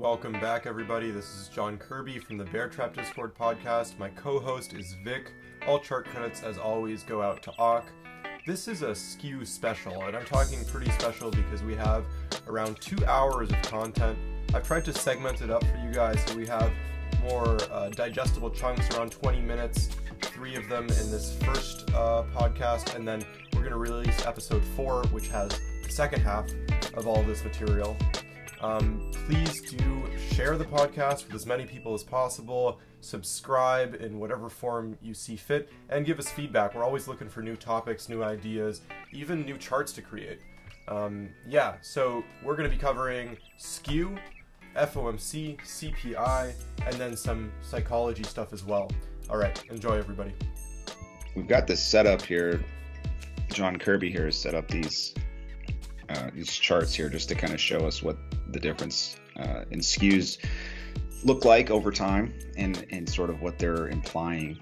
Welcome back, everybody. This is John Kirby from the Bear Trap Discord podcast. My co-host is Vic. All chart credits, as always, go out to Auk. This is a skew special, and I'm talking pretty special because we have around 2 hours of content. I've tried to segment it up for you guys so we have more digestible chunks, around 20 minutes, 3 of them in this first podcast, and then we're going to release episode 4, which has the second half of all this material. Please do share the podcast with as many people as possible, subscribe in whatever form you see fit, and give us feedback. We're always looking for new topics, new ideas, even new charts to create. So we're going to be covering skew, FOMC, CPI, and then some psychology stuff as well. All right, enjoy, everybody. We've got this set up here. John Kirby here has set up these charts here just to kind of show us what the difference in skews look like over time and sort of what they're implying.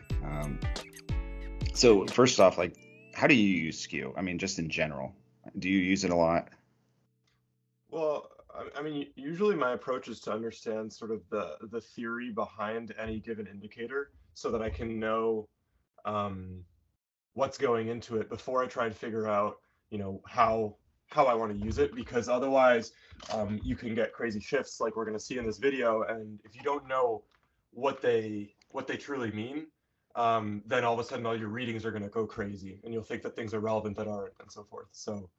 So first off, like, how do you use skew? I mean, just in general, do you use it a lot? Well, I mean, usually my approach is to understand sort of the theory behind any given indicator so that I can know what's going into it before I try and figure out, how I want to use it, because otherwise you can get crazy shifts like we're going to see in this video, and if you don't know what they truly mean, then all of a sudden all your readings are going to go crazy and you'll think that things are relevant that aren't, and so forth. So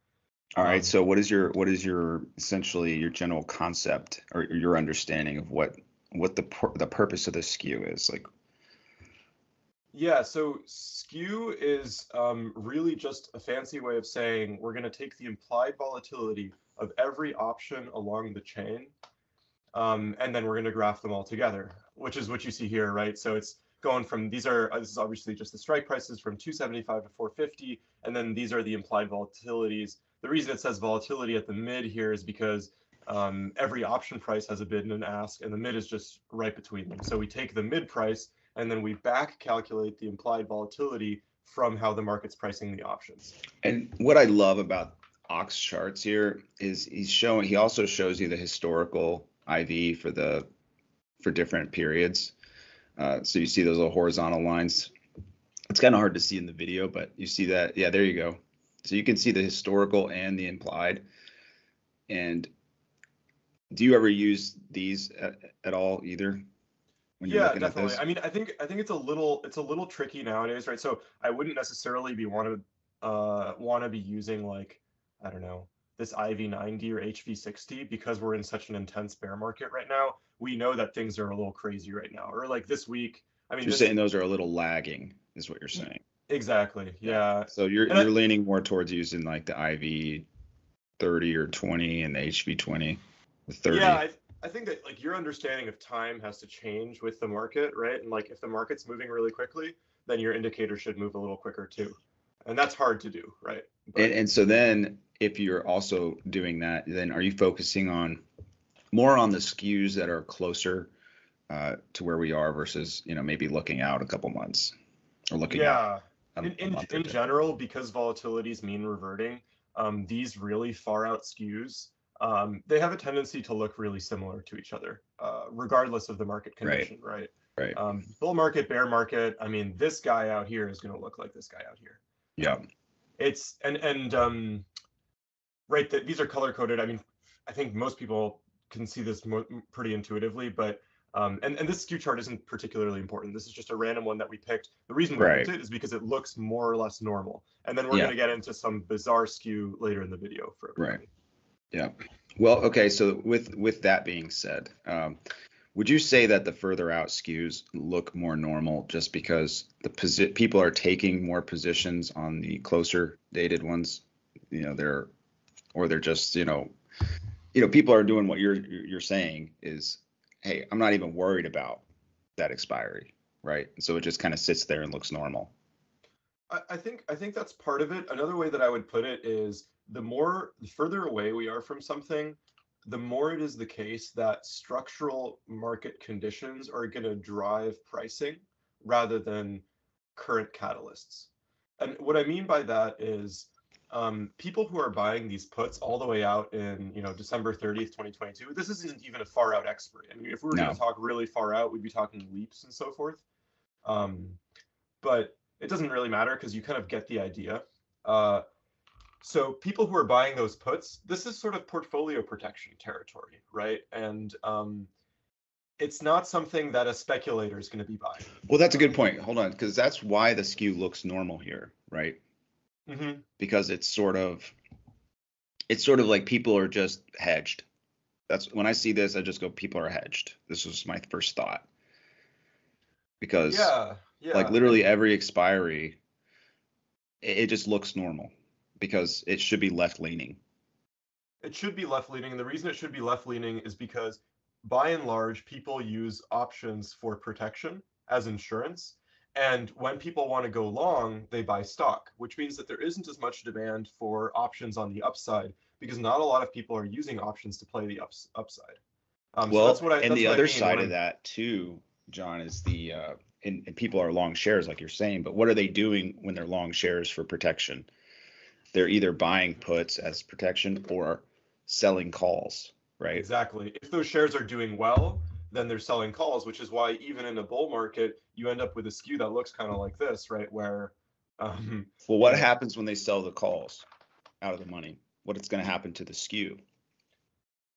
all right, so what is your essentially your general concept or your understanding of what the purpose of the skew is like? Yeah, so skew is really just a fancy way of saying we're going to take the implied volatility of every option along the chain, and then we're going to graph them all together, which is what you see here, right? So it's going from, this is obviously just the strike prices from 275 to 450, and then these are the implied volatilities. The reason it says volatility at the mid here is because every option price has a bid and an ask, and the mid is just right between them. So we take the mid price, and then we back calculate the implied volatility from how the market's pricing the options. And what I love about Auk's charts here is he also shows you the historical IV for different periods. So you see those little horizontal lines. It's kind of hard to see in the video, but you see that. Yeah, there you go. So you can see the historical and the implied. And do you ever use these at all either? Yeah, definitely. I mean, I think it's a little tricky nowadays, right? So I wouldn't necessarily want to be using, like, I don't know, this IV90 or HV60 because we're in such an intense bear market right now. We know that things are a little crazy right now, or like this week. I mean, you're saying those are a little lagging, is what you're saying. Exactly. Yeah. So you're leaning more towards using like the IV30 or 20 and the HV20, the 30. Yeah, I think that, like, your understanding of time has to change with the market, right? And like if the market's moving really quickly, then your indicator should move a little quicker too. And that's hard to do, right? And so then if you're also doing that, then are you focusing more on the skews that are closer to where we are versus, maybe looking out a couple months or looking out in general, because volatilities mean reverting, these really far out skews, they have a tendency to look really similar to each other, regardless of the market condition, right? Right. Bull market, bear market. I mean, this guy out here is going to look like this guy out here. Yeah. It's right. These are color coded. I mean, I think most people can see this pretty intuitively, but and this skew chart isn't particularly important. This is just a random one that we picked. The reason we picked it is because it looks more or less normal, and then we're going to get into some bizarre skew later in the video for everybody. Right. Yeah. Well, okay. So with that being said, would you say that the further out skews look more normal just because people are taking more positions on the closer dated ones? They're just, people are doing what you're saying is, hey, I'm not even worried about that expiry, right? So it just kind of sits there and looks normal. I think that's part of it. Another way that I would put it is the further away we are from something, the more it is the case that structural market conditions are going to drive pricing rather than current catalysts. And what I mean by that is People who are buying these puts all the way out in, December 30th, 2022, this isn't even a far out expiry. I mean, if we were going to No. talk really far out, we'd be talking leaps and so forth. Um, but it doesn't really matter because you kind of get the idea. Uh, so people who are buying those puts, this is sort of portfolio protection territory, right? And it's not something that a speculator is going to be buying. Well, that's a good point. Hold on, because that's why the skew looks normal here, right? Mm-hmm. Because it's sort of like people are just hedged. That's when I see this, I just go, people are hedged. This was my first thought. Because Yeah, like yeah. literally every expiry, it just looks normal because it should be left leaning. It should be left leaning. And the reason it should be left leaning is because by and large, people use options for protection as insurance. And when people want to go long, they buy stock, which means that there isn't as much demand for options on the upside because not a lot of people are using options to play the upside. So Well, and that's the what I other mean when side of I'm. that too, John, is and people are long shares, like you're saying, but what are they doing when they're long shares for protection? They're either buying puts as protection or selling calls, right? Exactly. If those shares are doing well, then they're selling calls, which is why even in a bull market, you end up with a skew that looks kind of like this, right? Where, um, Well, you what know, happens when they sell the calls out of the money? What is going to happen to the skew?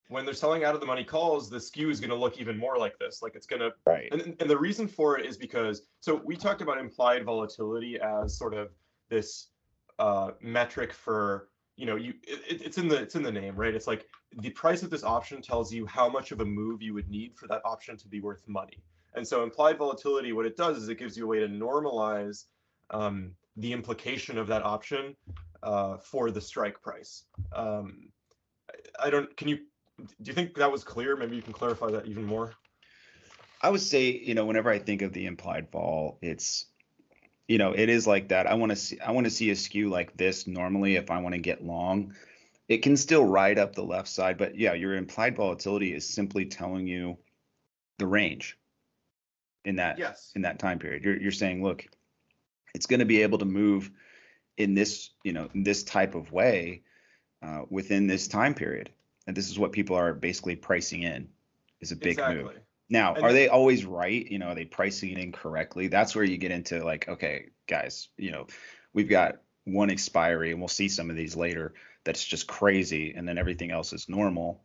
when they're selling out of the money calls, the skew is going to look even more like this. Like it's going to, Right. and the reason for it is because, so we talked about implied volatility as sort of this metric for, it's in the name, right? It's like the price of this option tells you how much of a move you would need for that option to be worth money. And so implied volatility, what it does is it gives you a way to normalize the implication of that option for the strike price. I don't, can you, do you think that was clear? Maybe you can clarify that even more. I would say, whenever I think of the implied vol, it's, it is like that. I want to see a skew like this normally if I want to get long. It can still ride up the left side, but yeah, your implied volatility is simply telling you the range in that Yes. time period. You're saying, look, it's going to be able to move in this, in this type of way within this time period. And this is what people are basically pricing in is a big move. Exactly. Now, And are they always right? Are they pricing it in correctly? That's where you get into like, okay, guys, we've got one expiry and we'll see some of these later that's just crazy. And then everything else is normal.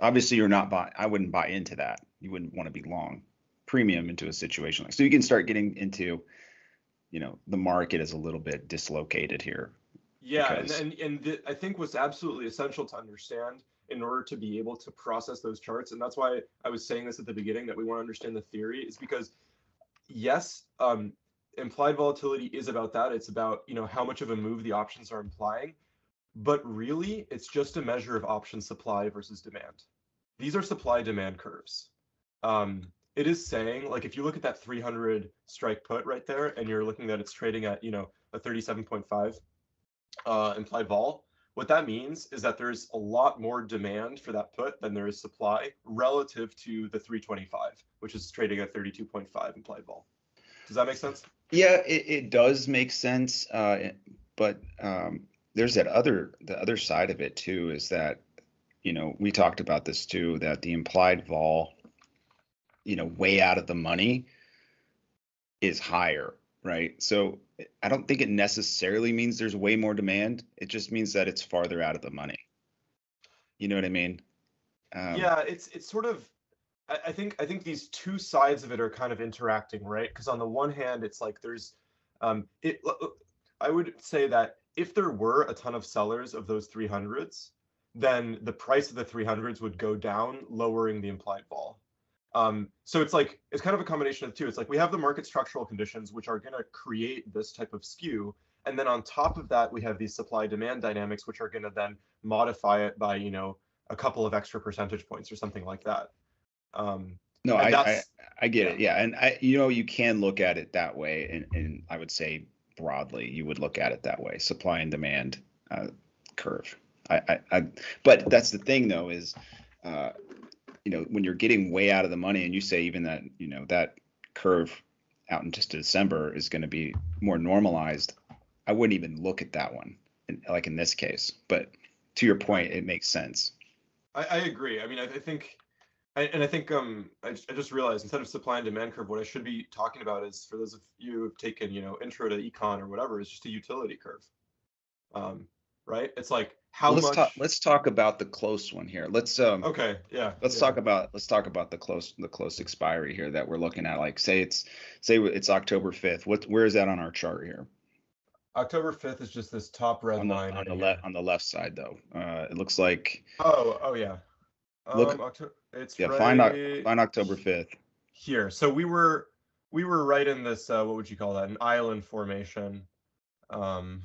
Obviously you're not I wouldn't buy into that. You wouldn't want to be long premium into a situation like, so you can start getting into, the market is a little bit dislocated here yeah, because I think what's absolutely essential to understand in order to be able to process those charts, and that's why I was saying this at the beginning that we want to understand the theory, is because yes, implied volatility is about that. It's about, how much of a move the options are implying, but really it's just a measure of option supply versus demand. These are supply demand curves. It is saying, like, if you look at that 300 strike put right there, and you're looking at it's trading at, a 37.5 implied vol, what that means is that there's a lot more demand for that put than there is supply relative to the 325, which is trading at 32.5 implied vol. Does that make sense? yeah, it does make sense. But there's the other side of it too, is that, we talked about this too, that the implied vol, way out of the money is higher, right? So I don't think it necessarily means there's way more demand. It just means that it's farther out of the money. You know what I mean? Yeah, it's sort of. I think these two sides of it are kind of interacting, right? Because on the one hand, it's like there's, it. I would say that if there were a ton of sellers of those 300s, then the price of the 300s would go down, lowering the implied vol. So it's like it's kind of a combination of the two. It's like we have the market structural conditions which are going to create this type of skew, and then on top of that we have these supply demand dynamics which are going to then modify it by a couple of extra percentage points or something like that. Um, no, and I get yeah, it. Yeah, and you can look at it that way, and I would say broadly you would look at it that way, supply and demand curve. But that's the thing though is. Uh, when you're getting way out of the money and you say even that, that curve out into December is going to be more normalized, I wouldn't even look at that one. like in this case. But to your point, it makes sense. I agree. I mean, I think, I think I just realized instead of supply and demand curve, what I should be talking about is, for those of you who've taken, intro to econ or whatever, is just a utility curve. Right? It's like how Well, much. let's talk about the close one here. Okay, yeah, Let's yeah. talk about the close expiry here that we're looking at. Like say it's October 5th. Where is that on our chart here? October 5th is just this top red line right here. On the left side though. It looks like Oh yeah. look October. It's yeah, right find October 5th. here. So we were right in this. What would you call that? An island formation. Um,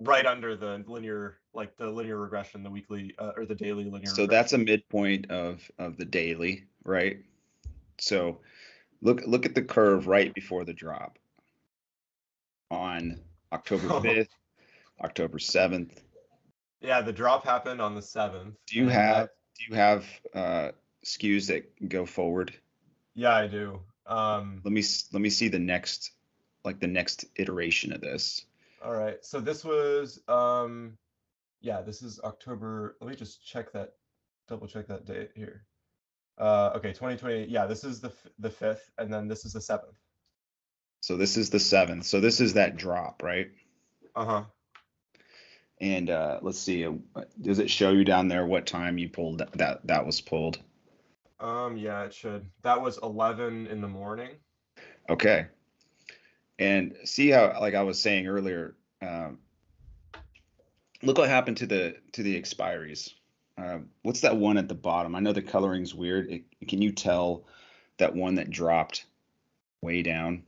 right under the linear, like the linear regression, the weekly or the daily linear So that's a regression. midpoint of the daily, right? So look at the curve right before the drop on October 5th, October 7th. Yeah, the drop happened on the 7th, Do you and have that. skews that go forward? Yeah, I do. Let me see the next iteration of this. All right. So this was yeah, this is October. Let me just double check that date here. Okay, 2020. Yeah, this is the 5th, and then this is the 7th. So this is the 7th. So this is that drop, right? Uh-huh. And let's see, does it show you down there what time you pulled that was pulled? Yeah, it should. That was 11 in the morning. Okay. And see how, like I was saying earlier, look what happened to the expiries. What's that one at the bottom? I know the coloring's weird. Can you tell that one that dropped way down?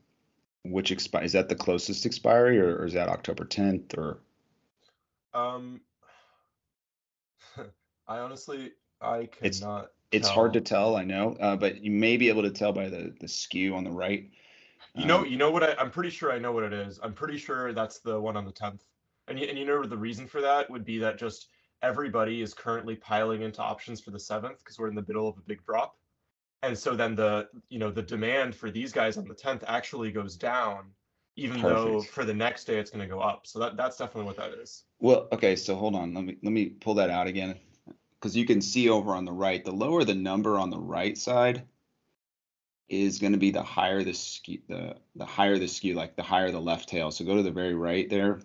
Which is that the closest expiry, or is that October 10th or? Um, I honestly, I It's cannot it's hard to tell. tell, I know, but you may be able to tell by the skew on the right. You know what I'm pretty sure I know what it is. I'm pretty sure that's the one on the 10th. And you know the reason for that would be that just everybody is currently piling into options for the 7th because we're in the middle of a big drop. And so then the demand for these guys on the 10th actually goes down, even though Perfect. for the next day it's going to go up. So that's definitely what that is. Well, okay, so hold on. Let me pull that out again, because you can see over on the right, the lower the number on the right side is going to be the higher the skew, the higher the skew, like the higher the left tail. So go to the very right there,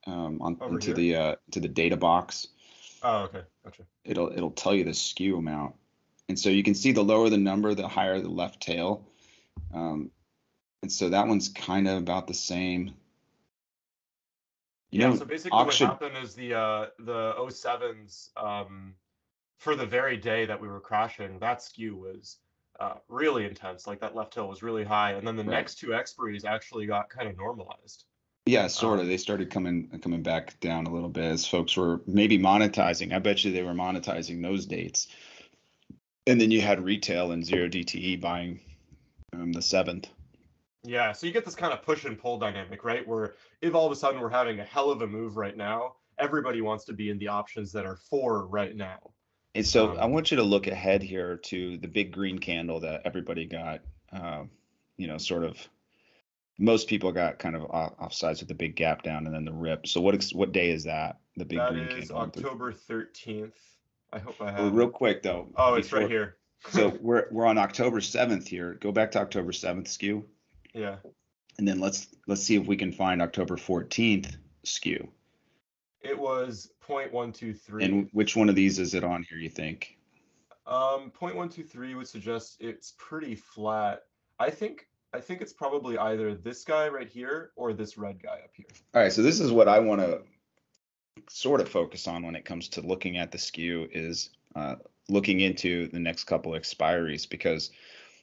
on Over into here? the to the data box. Oh, okay. Gotcha. It'll tell you the skew amount, and so you can see the lower the number, the higher the left tail. And so that one's kind of about the same. You Yeah, know, so basically what auction. happened is the '07s for the very day that we were crashing, that skew was really intense. Like that left tail was really high, and then the Right. next two expiries actually got kind of normalized. Yeah, sort of. Um, They started coming back down a little bit as folks were maybe monetizing. I bet you they were monetizing those dates. And then you had retail and zero DTE buying the 7th. yeah, so you get this kind of push and pull dynamic, right? Where if all of a sudden we're having a hell of a move right now, everybody wants to be in the options that are for right now. And so I Um, want you to look ahead here to the big green candle that everybody got, sort of most people got kind of off sides with the big gap down and then the rip. So what day is that? The big that green is candle. October 13th. I hope I Oh, have real it. quick though, Oh, it's right before, here. so we're on October 7th here. Go back to October 7th skew, Yeah. and then let's see if we can find October 14th skew. It was 0.123. And which one of these is it on here, you think? 0.123 would suggest it's pretty flat. I think I think it's probably either this guy right here or this red guy up here. All right, so this is what I want to sort of focus on when it comes to looking at the skew is looking into the next couple of expiries, because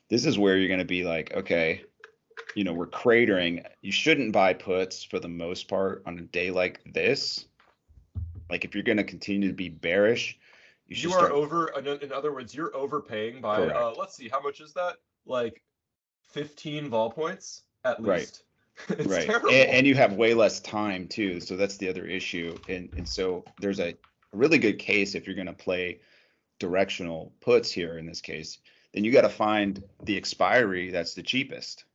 this is where you're going to be like, okay, we're cratering. You shouldn't buy puts for the most part on a day like this. Like if you're going to continue to be bearish, you should You are start. over, in other words, you're overpaying by, Correct. let's see, how much is that? Like 15 vol points at Right. least. It's Right. terrible. And you have way less time too. So that's the other issue. And so there's a really good case if you're going to play directional puts here in this case, then you got to find the expiry that's the cheapest,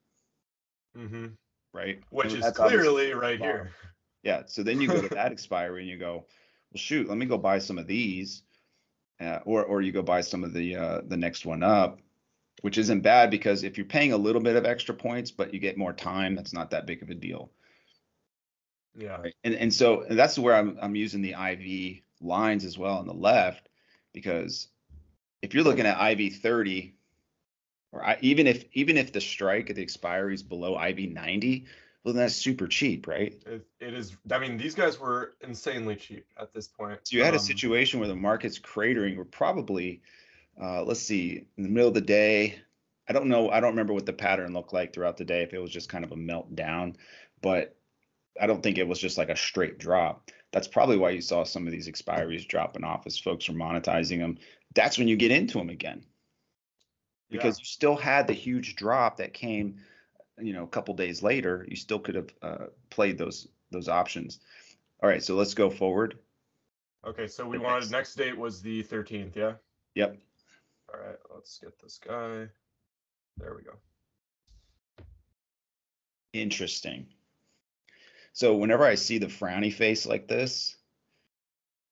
Hmm. right? Which And is that's obviously clearly the right bottom. here. Yeah. So then you go to that expiry and you go, well, shoot, let me go buy some of these, or you go buy some of the next one up, which isn't bad because if you're paying a little bit of extra points, but you get more time, that's not that big of a deal. Yeah. Right. And that's where I'm using the IV lines as well on the left, because if you're looking at IV 30, or even if the strike at the expiry is below IV 90, well, then that's super cheap, right? It is. I mean, these guys were insanely cheap at this point. So you had a situation where the market's cratering. We're probably, let's see, in the middle of the day. I don't know. I don't remember what the pattern looked like throughout the day, if it was just kind of a meltdown, but I don't think it was just like a straight drop. That's probably why you saw some of these expiries dropping off as folks were monetizing them. That's when you get into them again, because you still had the huge drop that came, a couple days later. You still could have played those options. All right, so let's go forward. Okay, so we wanted next date was the 13th, yeah? Yep. All right, let's get this guy. There we go. Interesting. So whenever I see the frowny face like this,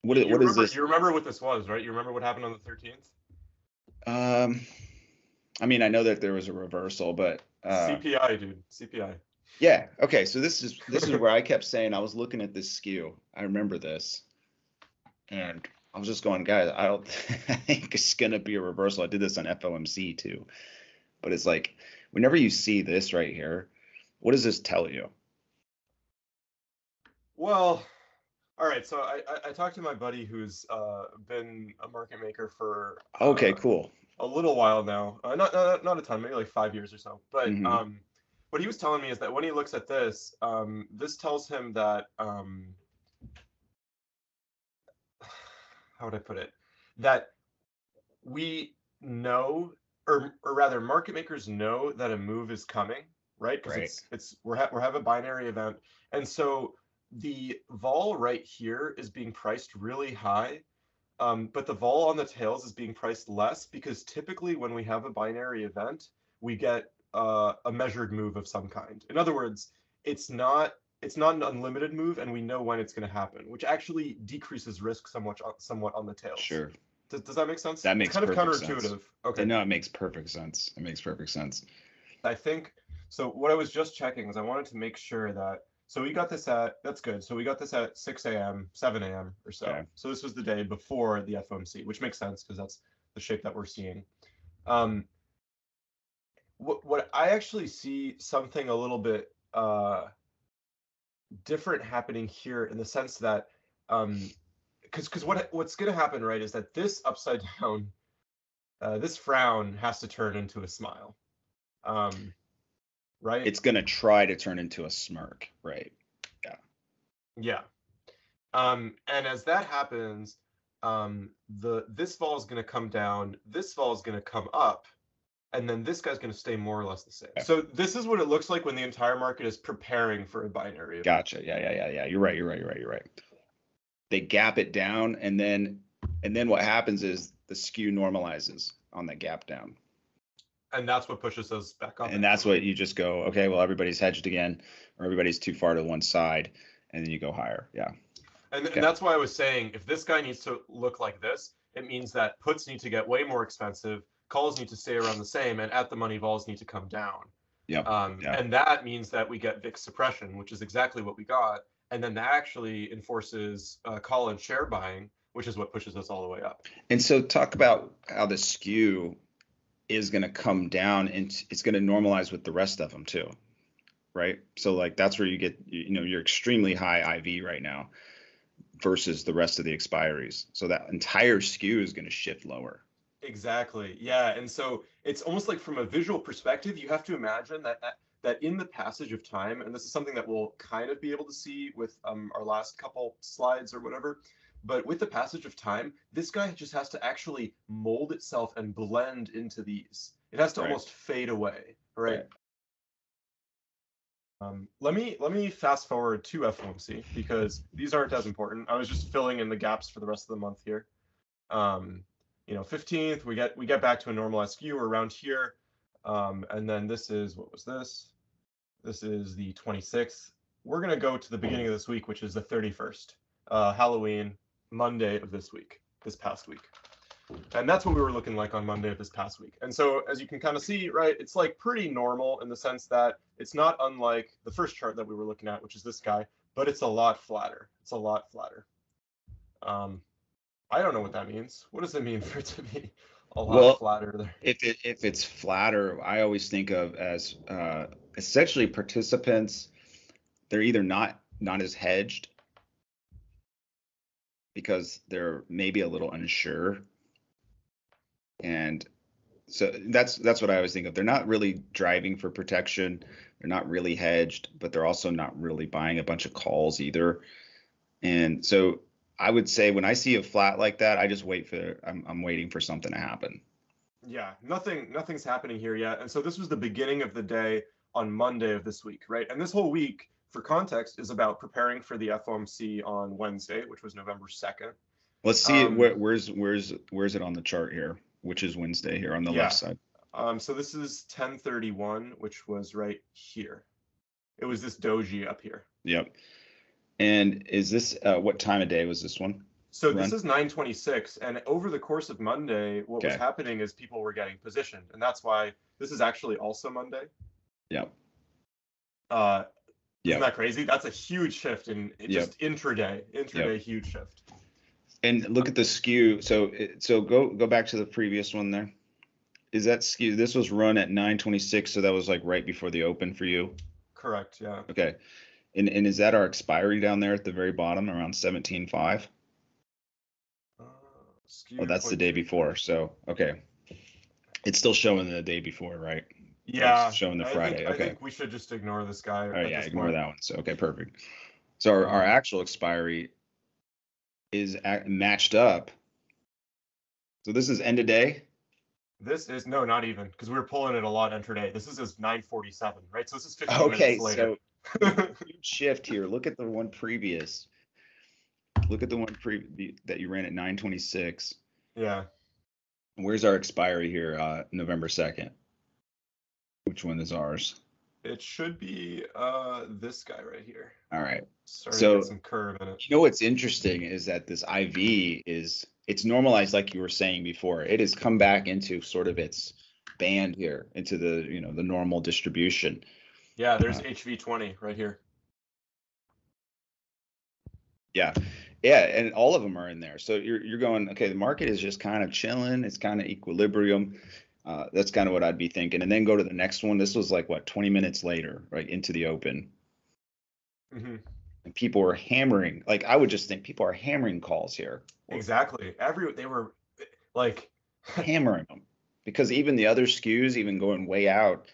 what is this? You remember what this was, right? You remember what happened on the 13th? I mean, I know that there was a reversal, but CPI, dude, CPI. Yeah. Okay. So this is where I kept saying I was looking at this skew. I remember this, and I was just going, guys, I don't I think it's gonna be a reversal. I did this on FOMC too, but it's like whenever you see this right here, what does this tell you? Well, all right. So I talked to my buddy who's been a market maker for Okay, cool. a little while now. Not a ton, maybe like 5 years or so. But what he was telling me is that when he looks at this, this tells him that how would I put it? That we know, or rather, market makers know that a move is coming, right? Because we're have a binary event, and so the vol right here is being priced really high, but the vol on the tails is being priced less because typically when we have a binary event, we get a measured move of some kind. In other words, it's not an unlimited move, and we know when it's going to happen, which actually decreases risk somewhat on the tails. Sure. Does that make sense? That makes kind of perfect counterintuitive. Sense. Okay. No, it makes perfect sense. It makes perfect sense. I think so. What I was just checking is I wanted to make sure that. So we got this that's good. So we got this at 6 a.m., 7 a.m. or so. Okay. So this was the day before the FOMC, which makes sense because that's the shape that we're seeing. What I actually see something a little bit different happening here in the sense that because what's going to happen, right, is that this upside down, this frown has to turn into a smile, right? It's going to try to turn into a smirk, right? Yeah. Yeah. And as that happens, this vol is going to come down, this vol is going to come up, and then this guy's going to stay more or less the same. Yeah. So this is what it looks like when the entire market is preparing for a binary event. Gotcha. Yeah. You're right. They gap it down, and then what happens is the skew normalizes on that gap down. And that's what pushes us back up. And that's what you just go, okay, well, everybody's hedged again, or everybody's too far to one side, and then you go higher. Yeah. And that's why I was saying, if this guy needs to look like this, it means that puts need to get way more expensive, calls need to stay around the same, and at the money vols need to come down. Yep. And that means that we get VIX suppression, which is exactly what we got. And then that actually enforces call and share buying, which is what pushes us all the way up. And so talk about how the skew is going to come down, and it's going to normalize with the rest of them too, right? So like that's where you get, you're extremely high IV right now versus the rest of the expiries. So that entire skew is going to shift lower. Exactly. Yeah. And so it's almost like from a visual perspective, you have to imagine that in the passage of time, and this is something that we'll kind of be able to see with our last couple slides or whatever, but with the passage of time, this guy just has to actually mold itself and blend into these. It has to almost fade away, right? Let me fast forward to FOMC because these aren't as important. I was just filling in the gaps for the rest of the month here. 15th, we get back to a normalized skew around here. And then this is, what was this? This is the 26th. we're gonna go to the beginning of this week, which is the 31st, Halloween, Monday of this past week. And that's what we were looking like on Monday of this past week. And so as you can kind of see, right, it's like pretty normal in the sense that it's not unlike the first chart that we were looking at, which is this guy, but it's a lot flatter. It's a lot flatter. I don't know what that means. What does it mean for it to be a lot flatter there? If it's flatter, I always think of as essentially participants. They're either not as hedged because they're maybe a little unsure, and so that's what I always think of. They're not really driving for protection. They're not really hedged, but they're also not really buying a bunch of calls either. And so I would say when I see a flat like that, I just wait for I'm waiting for something to happen. Yeah, nothing's happening here yet. And so this was the beginning of the day on Monday of this week, right? And this whole week, for context, is about preparing for the FOMC on Wednesday, which was November 2nd. Let's see where's it on the chart here, which is Wednesday here on the left side. So this is 10:31, which was right here. It was this doji up here. Yep. And is this what time of day was this one? So this is 9:26, and over the course of Monday, what was happening is people were getting positioned, and that's why this is actually also Monday. Yep. Isn't that crazy? That's a huge shift in just intraday, huge shift. And look at the skew. So go back to the previous one there. Is that skew? This was run at 9:26, so that was like right before the open for you. Correct. Yeah. Okay. And is that our expiry down there at the very bottom around 17.5? Oh, that's the day before. So okay, it's still showing the day before, right? Yeah, it's showing the Friday. I think we should just ignore this guy. Oh yeah, ignore that one. So okay, perfect. So our actual expiry is matched up. So this is end of day. This is not even, because we were pulling it a lot intraday. This is 9:47, right? So this is 15 minutes later. So huge shift here. Look at the one previous. Look at the one that you ran at 9:26. Yeah. Where's our expiry here? November 2nd. Which one is ours? It should be this guy right here. All right. Starting to get some curve in it. You know what's interesting is that this IV it's normalized like you were saying before. It has come back into sort of its band here, into the the normal distribution. Yeah, there's HV20 right here. Yeah, and all of them are in there. So you're going, okay, the market is just kind of chilling. It's kind of equilibrium. That's kind of what I'd be thinking. And then go to the next one. This was like 20 minutes later, right into the open. Mm-hmm. And people were hammering. Like I would just think people are hammering calls here. Exactly. They were like hammering them, because even the other skews, even going way out,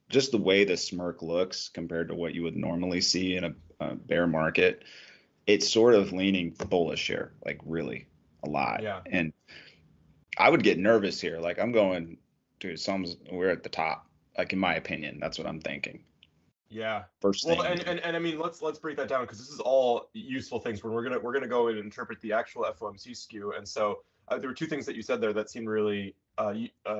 just the way the smirk looks compared to what you would normally see in a bear market, it's sort of leaning bullish here, like really a lot. Yeah. And I would get nervous here. Like I'm going, dude, we're at the top. Like in my opinion, that's what I'm thinking. Yeah. First thing. Well, and I mean, let's break that down, because this is all useful things when we're gonna go and interpret the actual FOMC skew. And so there were two things that you said there that seemed really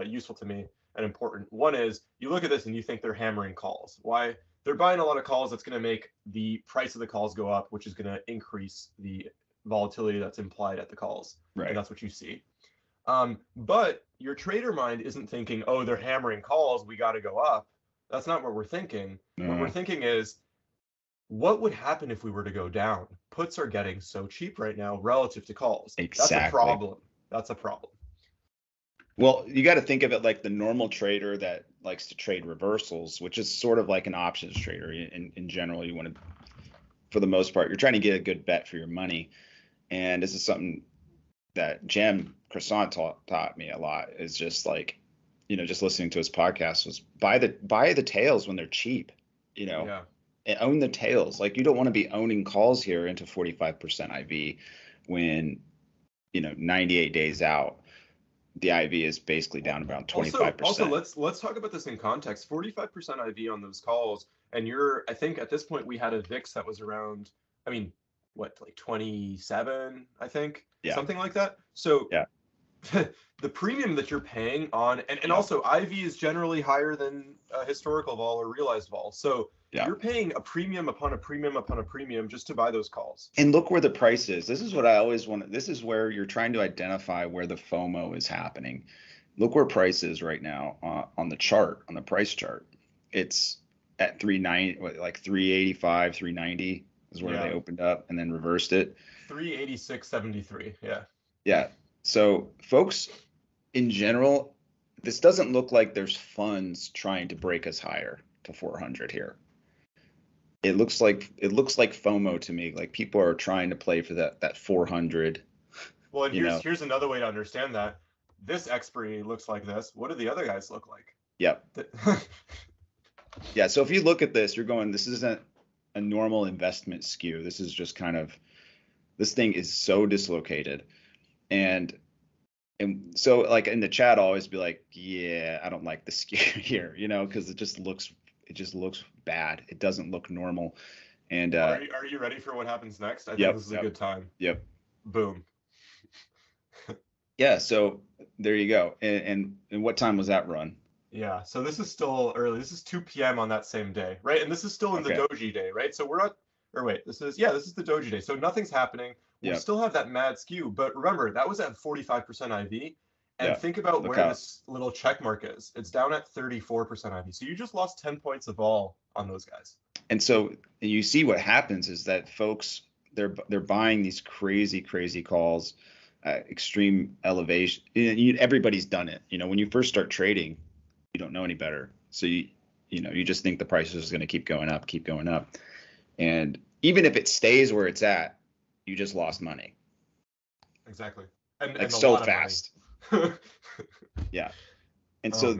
useful to me and important. One is you look at this and you think they're hammering calls. Why? They're buying a lot of calls. That's going to make the price of the calls go up, which is going to increase the volatility that's implied at the calls. Right. And that's what you see. But your trader mind isn't thinking, oh, they're hammering calls, we got to go up. That's not what we're thinking. No. What we're thinking is, what would happen if we were to go down? Puts are getting so cheap right now relative to calls. Exactly. That's a problem. That's a problem. Well, you got to think of it like the normal trader that likes to trade reversals, which is sort of like an options trader. In general, you want to, for the most part, you're trying to get a good bet for your money. And this is something that Jem Croissant taught me a lot, is just like, just listening to his podcast, was buy the tails when they're cheap, Yeah. And own the tails. Like you don't want to be owning calls here into 45% IV when, 98 days out, the IV is basically down around 25%. Also, let's talk about this in context. 45% IV on those calls, and I think at this point we had a VIX that was around, like 27, I think, something like that. So yeah. the premium that you're paying on, and Yeah. also IV is generally higher than historical vol or realized vol. So Yeah. you're paying a premium upon a premium upon a premium just to buy those calls. And look where the price is. This is what I always want. This is where you're trying to identify where the FOMO is happening. Look where price is right now on the chart, on the price chart. It's at 390, like 385, 390 is where they Yeah. opened up and then reversed it. 386.73. Yeah. Yeah. So folks, in general, this doesn't look like there's funds trying to break us higher to 400 here. It looks like FOMO to me. Like people are trying to play for that 400. Well, and You know. here's another way to understand that. This expiry looks like this. What do the other guys look like? Yep. Yeah. So if you look at this, you're going, this isn't a normal investment skew. This is just kind of, this thing is so dislocated. And so like in the chat, I'll always be like, yeah, I don't like the skew here, because it just looks bad. It doesn't look normal. And are you ready for what happens next? I think yep, this is a good time. Yep. Boom. Yeah. So there you go. And what time was that run? Yeah. So this is still early. This is 2 p.m. on that same day, right? And this is still in the doji day, right? So we're not. Or wait, this is the doji day. So nothing's happening. We still have that mad skew, but remember that was at 45% IV. And think about where this little check mark is. It's down at 34% IV. So you just lost 10 points of all on those guys. And so you see what happens is that folks, they're buying these crazy calls, extreme elevation. Everybody's done it. When you first start trading, you don't know any better. So you just think the price is going to keep going up. And even if it stays where it's at, you just lost money. Exactly. And like so fast. Yeah. And so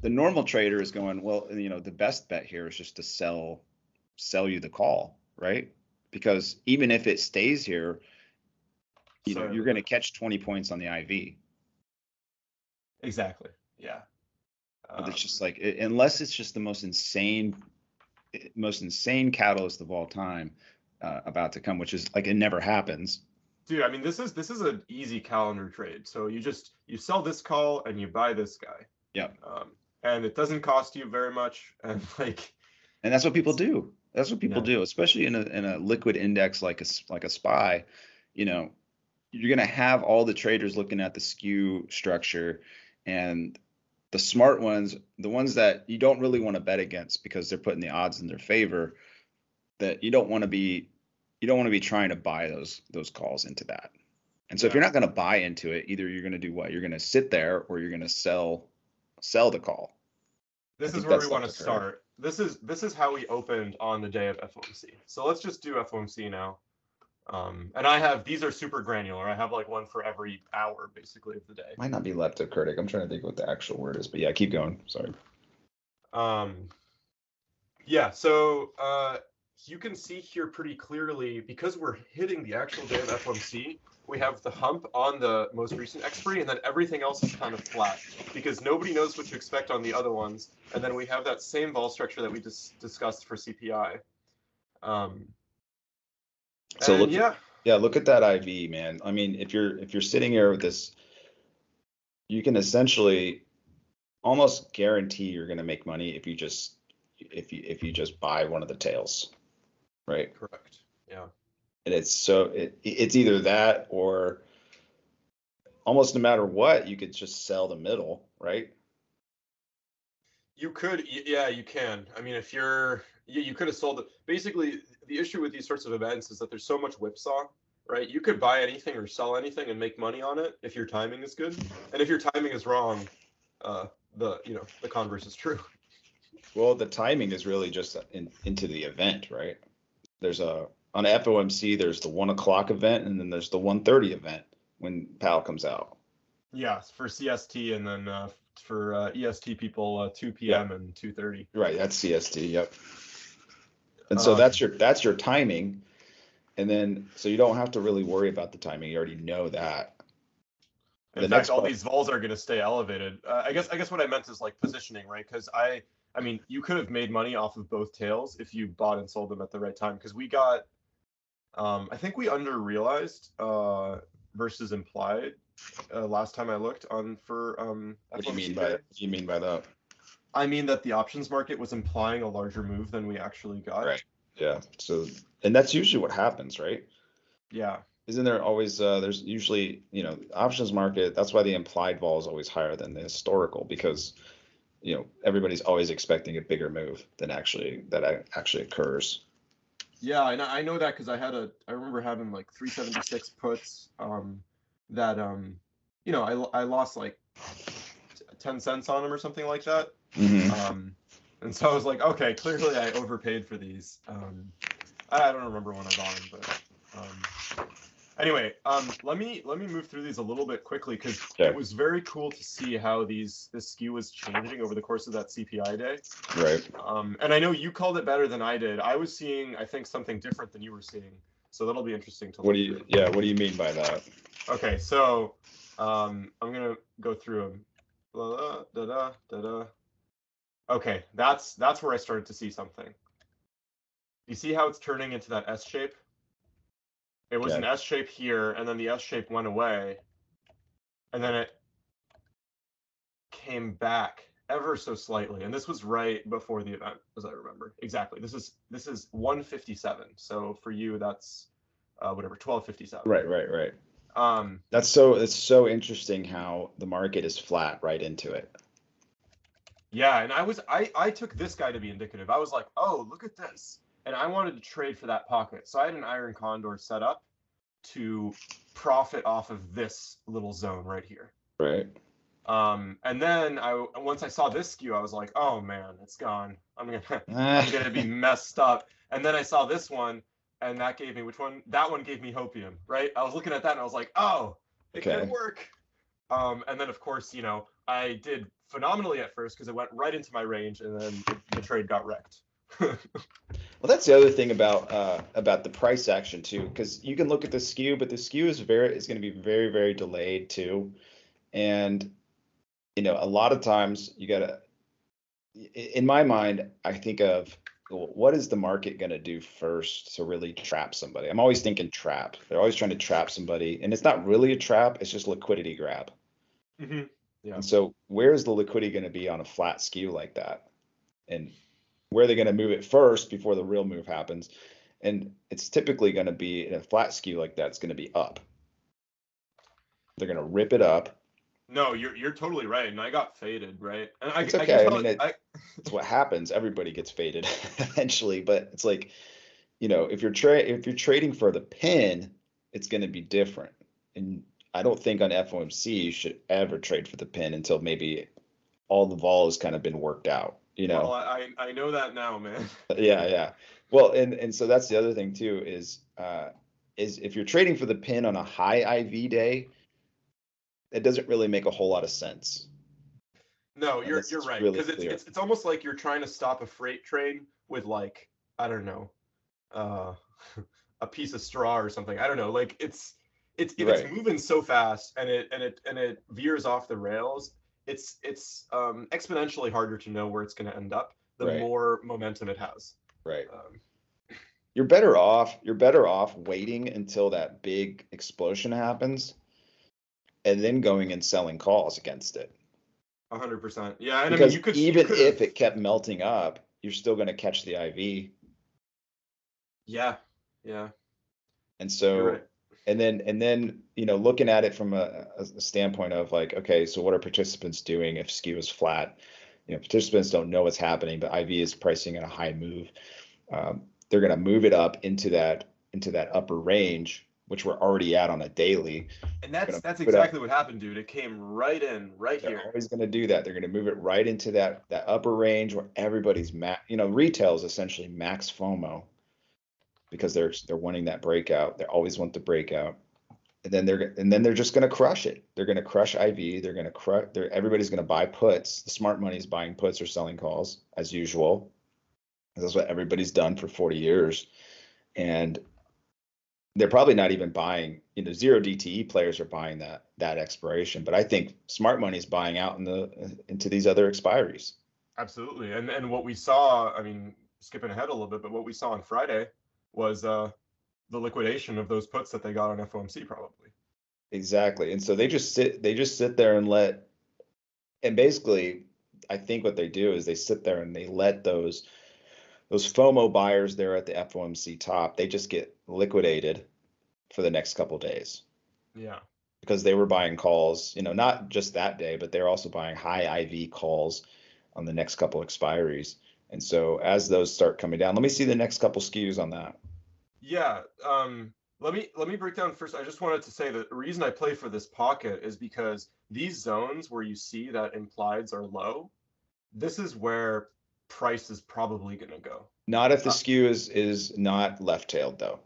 the normal trader is going, well, the best bet here is just to sell you the call, right? Because even if it stays here, you're going to catch 20 points on the IV. Exactly. Yeah. But it's just like, unless it's just the most insane catalyst of all time about to come, which is like, it never happens. Dude, I mean, this is an easy calendar trade. So you sell this call and you buy this guy. Yep. And it doesn't cost you very much. And that's what people do. That's what people do, especially in a liquid index like a SPY. You're going to have all the traders looking at the skew structure, and the smart ones, the ones that you don't really want to bet against because they're putting the odds in their favor, that you don't want to be trying to buy those calls into that. And so if you're not going to buy into it, either you're going to do what? You're going to sit there, or you're going to sell the call. This is where we want to start. This is how we opened on the day of FOMC. So let's just do FOMC now. And these are super granular. I have like one for every hour basically of the day. Might not be leptokurtic. I'm trying to think what the actual word is, but yeah, keep going. Sorry. Yeah, so you can see here pretty clearly, because we're hitting the actual day of FOMC, we have the hump on the most recent expiry, and then everything else is kind of flat because nobody knows what to expect on the other ones. And then we have that same vol structure that we just discussed for CPI. So look at that IV, man. I mean, if you're sitting here with this, you can essentially almost guarantee you're going to make money if you just buy one of the tails, right? Correct. Yeah. And it's either that, or almost no matter what, you could just sell the middle, right? You could, yeah, you can. I mean, you could have sold it. Basically, the issue with these sorts of events is that there's so much whipsaw, right? You could buy anything or sell anything and make money on it if your timing is good. And if your timing is wrong, the converse is true. Well, the timing is really just into the event, right? On FOMC, there's the 1 o'clock event, and then there's the 1:30 event when Powell comes out. Yeah, for CST, and then for EST people, 2 p.m. and 2:30. Right, that's CST. Yep. And so that's your timing, and then so you don't have to really worry about the timing. You already know that. In fact, all these vols are going to stay elevated. I guess what I meant is like positioning, right? Because I mean, you could have made money off of both tails if you bought and sold them at the right time. Because we got, I think we under realized versus implied last time I looked on for What do you mean FOMC by day. that? What do you mean by that? I mean that the options market was implying a larger move than we actually got. Right. Yeah. So, and that's usually what happens, right? Yeah. Isn't there always there's usually, options market, that's why the implied vol is always higher than the historical because, everybody's always expecting a bigger move than actually occurs. Yeah, I know that because I remember having like 376 puts that I lost like 10 cents on them or something like that. Um and so I was like, okay, clearly I overpaid for these. I don't remember when I bought them, but anyway, let me move through these a little bit quickly because it Okay. was very cool to see how this skew was changing over the course of that CPI day. Right. And I know you called it better than I did. I was seeing, I think, something different than you were seeing. So that'll be interesting to look through. What do you mean by that? Okay, so I'm gonna go through them. Da, da, da, da, da. Okay, that's where I started to see something. You see how it's turning into that S shape? It was an Okay. S shape here, and then the S shape went away, and then it came back ever so slightly. And this was right before the event, as I remember. Exactly. This is 157. So for you, that's whatever 1257. Right. Um, It's so interesting how the market is flat right into it. yeah, and I took this guy to be indicative. I was like, oh, look at this, and I wanted to trade for that pocket. So I had an iron condor set up to profit off of this little zone right here. Right. And then once I saw this skew, I was like, oh man, it's gone. I'm gonna be messed up. And then I saw this one, and that gave me which one? That one gave me hopium, right? I was looking at that and I was like, oh, it could Okay. work. And then of course, I did phenomenally at first because it went right into my range, and then the trade got wrecked. Well, that's the other thing about the price action too, because you can look at the skew, but the skew is going to be very, very delayed too. And a lot of times you gotta, in my mind, I think of what is the market going to do first to really trap somebody? I'm always thinking trap. They're always trying to trap somebody, and it's not really a trap. It's just liquidity grab. Mm-hmm. Yeah. And so, where's the liquidity going to be on a flat skew like that? And where are they going to move it first before the real move happens? And it's typically going to be in a flat skew like that. It's going to be up. They're going to rip it up. No, you're totally right, and I got faded, right? And It's I can okay. I tell mean, it's what happens. Everybody gets faded eventually, but it's like, if you're trading for the pin, it's going to be different. And I don't think on FOMC you should ever trade for the pin until maybe all the vol has kind of been worked out. Well, I know that now, man. Yeah. Well, and so that's the other thing too is if you're trading for the pin on a high IV day, it doesn't really make a whole lot of sense No, unless you're it's right really because clear. it's almost like you're trying to stop a freight train with like I don't know, uh, a piece of straw or something. I don't know. Like it's if it's Right, moving so fast and it veers off the rails, it's exponentially harder to know where it's going to end up the right, more momentum it has. right. Um, You're better off waiting until that big explosion happens and then going and selling calls against it. 100%. Yeah, and I mean Because you even could have. if it kept melting up, you're still going to catch the IV. Yeah, yeah, And you're so, right. and then, looking at it from a standpoint of like, okay, so what are participants doing if skew is flat? Participants don't know what's happening, but IV is pricing in a high move. They're going to move it up into that upper range, which we're already at on a daily. And They're that's going to that's move it up. exactly what happened, dude. It came right in, right They're here. always going to do that. They're going to move it right into that upper range where everybody's retail is essentially max FOMO because they're wanting that breakout. They always want the breakout. And then they're just going to crush it. They're going to crush IV. They're going to crush. Everybody's going to buy puts. The smart money is buying puts or selling calls as usual. That's what everybody's done for 40 years. And they're probably not even buying, zero DTE players are buying that expiration. But I think smart money is buying out into these other expiries. Absolutely. And what we saw, I mean, skipping ahead a little bit, but what we saw on Friday was the liquidation of those puts that they got on FOMC probably. Exactly. And so they just sit there and and basically, I think what they do is they sit there and they let those FOMO buyers there at the FOMC top, they just get liquidated for the next couple of days Yeah. because they were buying calls, not just that day, but they're also buying high IV calls on the next couple expiries. And so as those start coming down, let me see the next couple skews on that. Yeah. Let me break down first. I just wanted to say that the reason I play for this pocket is because these zones where you see that implieds are low, this is where price is probably going to go. Not if the Uh, skew is not left-tailed though.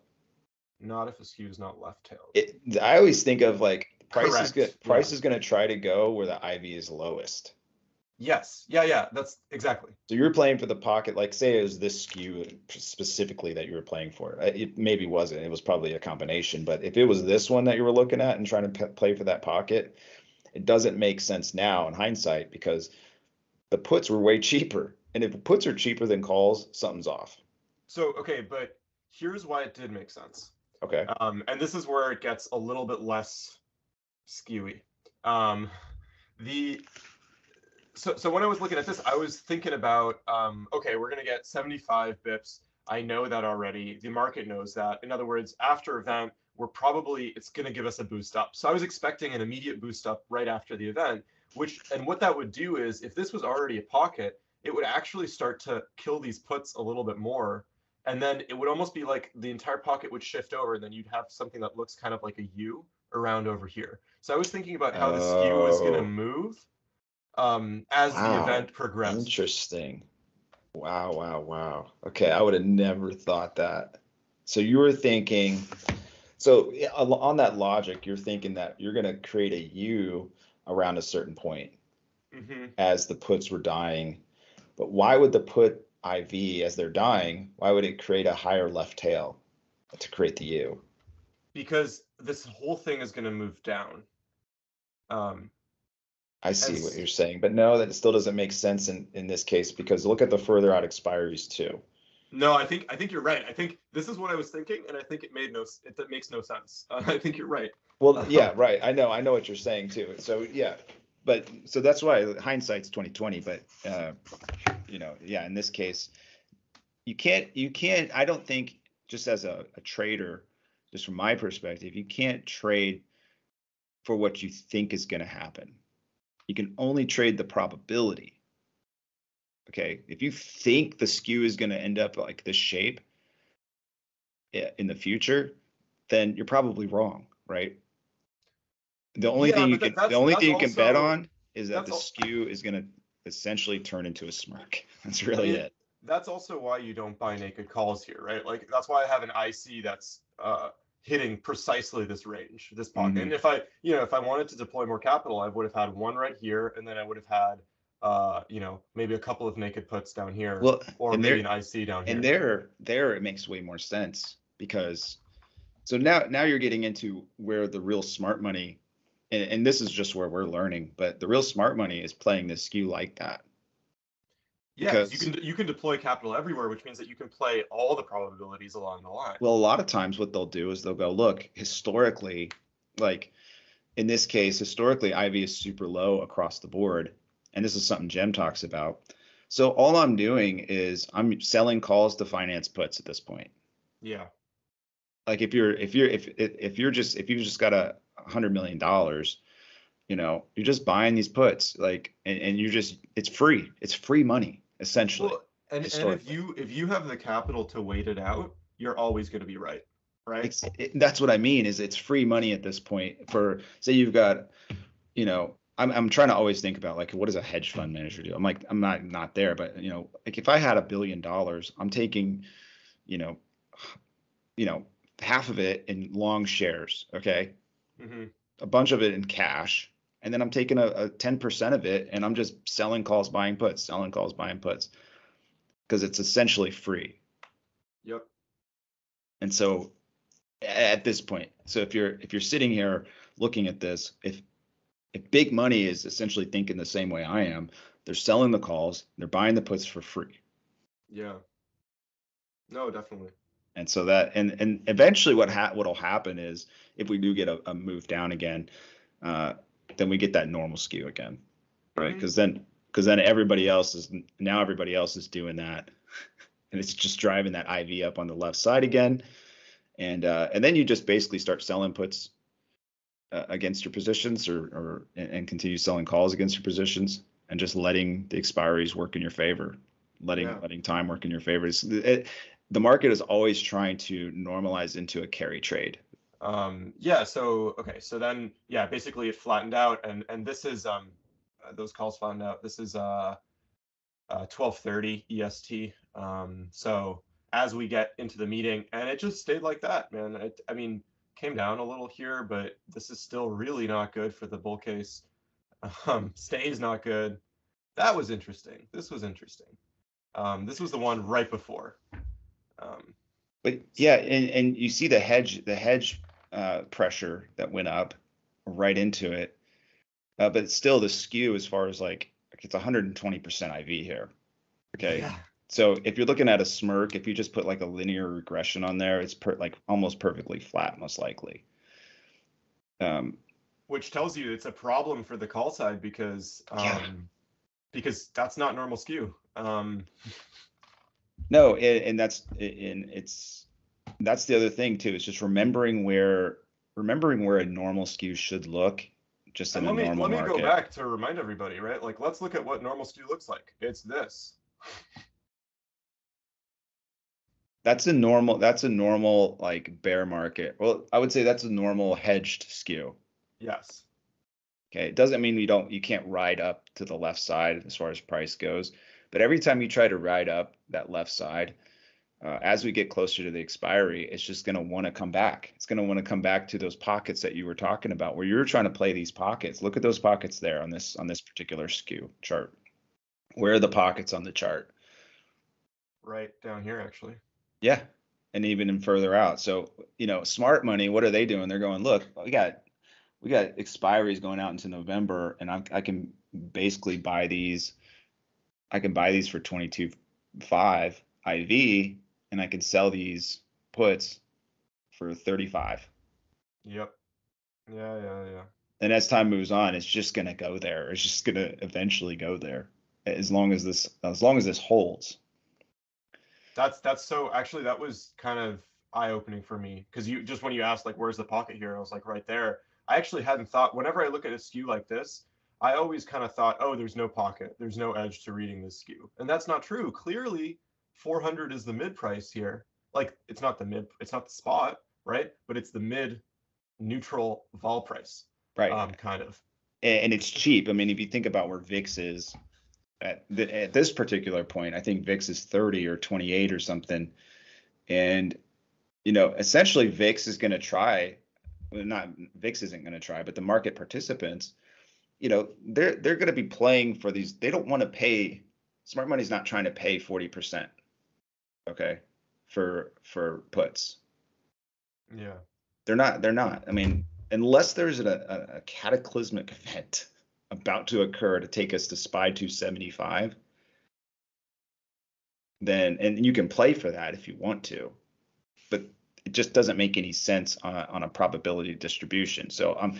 Not if a skew is not left-tailed. I always think of like Correct. price Yeah. is going to try to go where the IV is lowest. Yes. Yeah, yeah. That's exactly. So you're playing for the pocket, like say it was this skew specifically that you were playing for. It maybe wasn't. It was probably a combination. But if it was this one that you were looking at and trying to play for that pocket, it doesn't make sense now in hindsight because the puts were way cheaper. And if puts are cheaper than calls, something's off. So, okay, but here's why it did make sense. Okay. And this is where it gets a little bit less skewy. Um, the so when I was looking at this, I was thinking about okay, we're gonna get 75 bips. I know that already. The market knows that. In other words, after event, it's gonna give us a boost up. So I was expecting an immediate boost up right after the event, and what that would do is if this was already a pocket, it would actually start to kill these puts a little bit more. And then it would almost be like the entire pocket would shift over, and then you'd have something that looks kind of like a U around over here. So I was thinking about how the skew was going to Oh, move as the wow. event progressed. Interesting. Wow, wow, wow. Okay, I would have never thought that. So you were thinking, so on that logic, you're thinking that you're going to create a U around a certain point Hmm. as the puts were dying. But why would the put IV as they're dying, why would it create a higher left tail to create the U? Because this whole thing is going to move down. Um, I and see what you're saying, but no, that still doesn't make sense in this case because look at the further out expiries too. no, I think you're right. I think this is what I was thinking, and I think it makes no sense. I think you're right. Well, Um, yeah, right. I know what you're saying too. So yeah, but so that's why hindsight's 2020. But yeah, in this case, you can't. I don't think just as a trader, just from my perspective, you can't trade for what you think is going to happen. You can only trade the probability. Okay, if you think the skew is going to end up like this shape in the future, then you're probably wrong, right? yeah, but The only thing that's you can bet also on is that that's the all. skew is going to essentially turn into a smirk. That's I really mean, it. that's also why you don't buy naked calls here, right? Like that's why I have an IC that's hitting precisely this range, this pocket. Hmm. And if I wanted to deploy more capital, I would have had one right here, and then I would have had maybe a couple of naked puts down here, Well, or and maybe there an IC down and here. there it makes way more sense because so now you're getting into where the real smart money and this is just where we're learning, but the real smart money is playing this skew like that Yeah, because you because can you can deploy capital everywhere, which means that you can play all the probabilities along the line. well, a lot of times what they'll do is they'll go, look, historically, like in this case, historically, IV is super low across the board. And this is something Jem talks about. So all I'm doing is I'm selling calls to finance puts at this point. Yeah. Like if you've just got $100 million, you're just buying these puts, like, and you just it's free. It's free money, essentially, Well, and if historically. you have the capital to wait it out, you're always going to be right, right? That's what I mean is it's free money at this point for say you've got I'm trying to always think about like what does a hedge fund manager do? I'm like I'm not there, but like if I had $1 billion, I'm taking you know you know half of it in long shares, okay, Hmm. a bunch of it in cash, and then I'm taking a 10% of it and I'm just selling calls, buying puts, selling calls, buying puts because it's essentially free. Yep. And so at this point, so if you're sitting here looking at this, if big money is essentially thinking the same way I am, they're selling the calls, they're buying the puts for free. Yeah. No, definitely. And so that and eventually what'll happen is if we do get a move down again, then we get that normal skew again, right? Because then everybody else is doing that, and it's just driving that IV up on the left side again, and then you just basically start selling puts against your positions, and continue selling calls against your positions, and just letting the expiries work in your favor, letting time work in your favor. The market is always trying to normalize into a carry trade. So then basically it flattened out, and this is those calls flattened out. This is 12:30 EST. So as we get into the meeting, and it just stayed like that, man. I mean, came down a little here, but this is still really not good for the bull case. Stays not good. That was interesting. This was interesting. This was the one right before. But yeah, and you see the hedge pressure that went up right into it, but still the skew as far as like it's 120% IV here. Okay. Yeah. So if you're looking at a smirk, if you just put like a linear regression on there, it's like almost perfectly flat, most likely. Which tells you it's a problem for the call side because that's not normal skew. No, and that's the other thing too. It's just remembering where a normal skew should look, just in a normal market. Let me go back to remind everybody, right? Like, let's look at what normal skew looks like. It's this. That's a normal like bear market. Well, I would say that's a normal hedged skew. Yes. Okay. It doesn't mean you can't ride up to the left side as far as price goes, but every time you try to ride up that left side, as we get closer to the expiry, it's just going to want to come back. It's going to want to come back to those pockets that you were talking about, where you're trying to play these pockets. Look at those pockets there on this particular skew chart. Where are the pockets on the chart? Right down here, actually. Yeah, and even further out. So smart money. What are they doing? They're going, look, we got expiries going out into November, and I can basically buy these. I can buy these for 22.5 IV, and I can sell these puts for 35. Yep. Yeah. And as time moves on, it's just going to go there. It's just going to eventually go there, as long as this holds. That's so actually that was kind of eye-opening for me, because when you asked like where's the pocket here, I was like right there. I actually hadn't thought, whenever I look at a skew like this, I always kind of thought, oh, there's no pocket, there's no edge to reading this skew, and that's not true. Clearly 400 is the mid price here. Like, it's not the spot, right? But it's the mid neutral vol price, right? Kind of. And it's cheap. I mean, if you think about where VIX is at this particular point, I think VIX is 30 or 28 or something. And, essentially VIX is going to try, VIX isn't going to try, but the market participants, they're going to be playing for these. They don't want to pay. Smart money's not trying to pay 40%. Okay. For puts. Yeah. They're not. I mean, unless there's a cataclysmic event about to occur to take us to SPY 275, then, and you can play for that if you want to, but it just doesn't make any sense on a probability distribution. So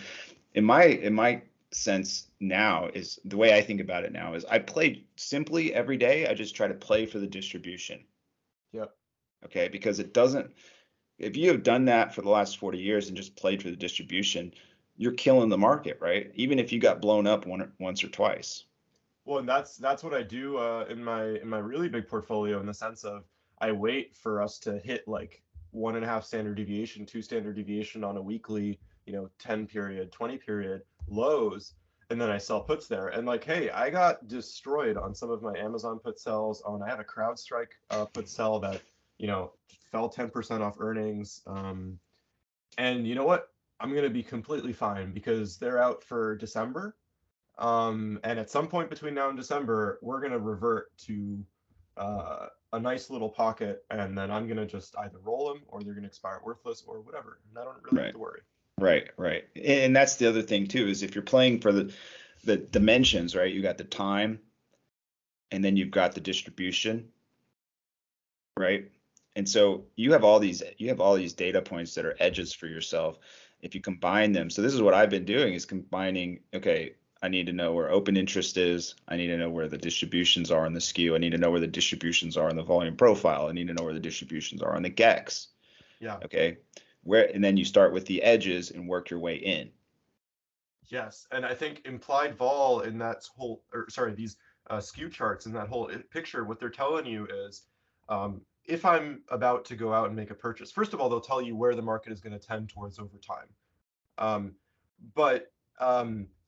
in my sense now, is the way I think about it now is I play simply every day. I just try to play for the distribution. Yep. Okay, because it doesn't. If you have done that for the last 40 years and just played for the distribution, you're killing the market, right? Even if you got blown up once or twice. Well, and that's what I do in my really big portfolio, in the sense of I wait for us to hit like 1.5 standard deviation, 2 standard deviation on a weekly, 10 period, 20 period lows, and then I sell puts there. And like, hey, I got destroyed on some of my Amazon put sells. I have a CrowdStrike put sell that fell 10% off earnings. And you know what? I'm gonna be completely fine, because they're out for December. And at some point between now and December, we're gonna revert to a nice little pocket, and then I'm gonna just either roll them, or they're gonna expire worthless, or whatever. And I don't really have to worry. Right. And that's the other thing too, is if you're playing for the dimensions, right? You got the time, and then you've got the distribution, right? And so you have all these data points that are edges for yourself. If you combine them, so this is what I've been doing, is combining, okay, I need to know where open interest is. I need to know where the distributions are in the skew. I need to know where the distributions are in the volume profile. I need to know where the distributions are on the GEX. Yeah. Okay. And then you start with the edges and work your way in. Yes, and I think implied vol in that whole, or sorry, these skew charts in that whole picture, what they're telling you is, if I'm about to go out and make a purchase, first of all, they'll tell you where the market is going to tend towards over time. But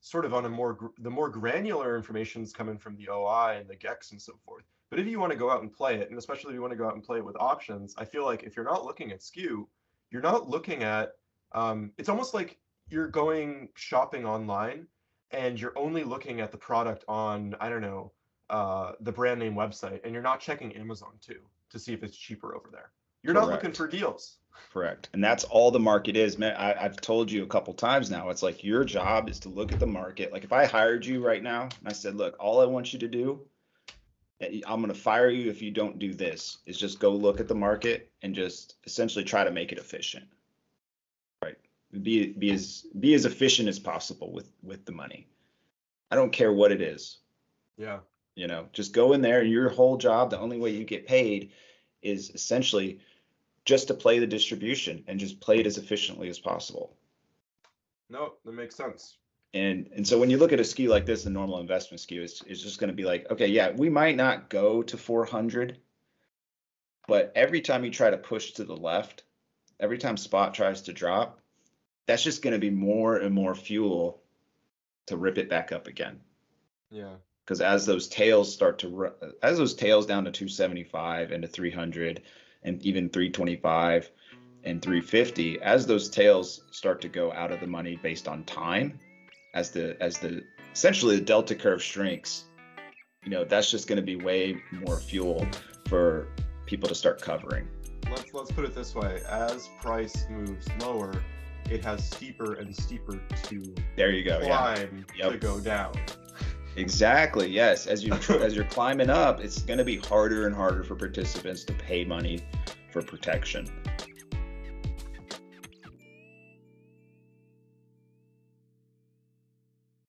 sort of on the more granular information is coming from the OI and the GEX and so forth. But if you want to go out and play it, and especially if you want to go out and play it with options, I feel like if you're not looking at skew, you're not looking at, it's almost like you're going shopping online and you're only looking at the product on, I don't know, the brand name website, and you're not checking Amazon too to see if it's cheaper over there. You're not looking for deals. Correct. And that's all the market is, man. I've told you a couple times now, it's like your job is to look at the market. Like if I hired you right now and I said, look, all I want you to do, I'm going to fire you if you don't do this, is just go look at the market and just essentially try to make it efficient. Right. Be as efficient as possible with the money. I don't care what it is. Yeah. You know, just go in there, and your whole job, the only way you get paid is essentially just to play the distribution and just play it as efficiently as possible. No, that makes sense. And so when you look at a skew like this, the normal investment skew is just going to be like, okay, yeah, we might not go to 400, but every time you try to push to the left, every time spot tries to drop, that's just going to be more and more fuel to rip it back up again. Yeah. Because as those tails down to 275 and to 300 and even 325 and 350, as those tails start to go out of the money based on time, as the essentially the delta curve shrinks, you know, that's just going to be way more fuel for people to start covering. Let's put it this way: as price moves lower, it has steeper and steeper to climb to go down. Exactly. Yes. As you're climbing up, it's going to be harder and harder for participants to pay money for protection.